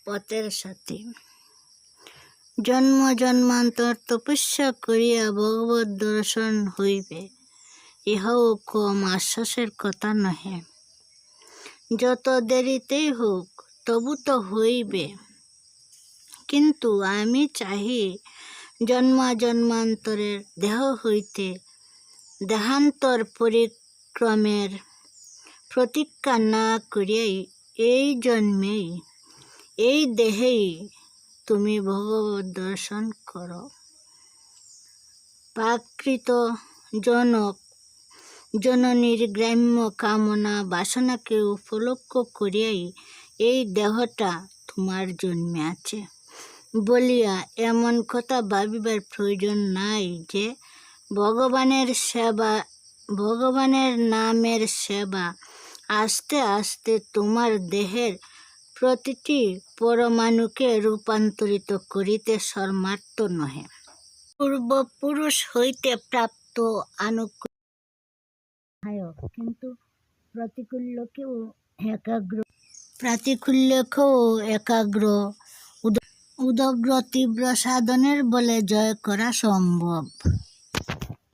পথের সাথী। জন্ম জন্মান্তর তপস্যা করিয়া ভগবত দর্শন হইবে, ইহাও কম আশ্বাসের কথা নহে। যত দেরিতেই হোক তবু তো হইবে, কিন্তু আমি চাহি জন্মান্তরের দেহ হইতে দেহান্তর পরিক্রমের প্রতীক্ষা না করিয়াই এই জন্মেই এই দেহেই তুমি ভগবত দর্শন করো। প্রাকৃত জননীর গ্রাম্য কামনা বাসনাকে উপলক্ষ করিয়াই এই দেহটা তোমার জন্মে আছে বলিয়া এমন কথা ভাবিবার প্রয়োজন নাই যে ভগবানের নামের সেবা আস্তে আস্তে তোমার দেহের প্রতিটি পরমাণুকে রূপান্তরিত করিতে সর্মার্থ নহে। পূর্বপুরুষ হইতে প্রাপ্ত আনুকূল্য কিন্তু প্রাতিকূল্যকেও একাগ্র উদগ্র তীব্র সাধনের বলে জয় করা সম্ভব।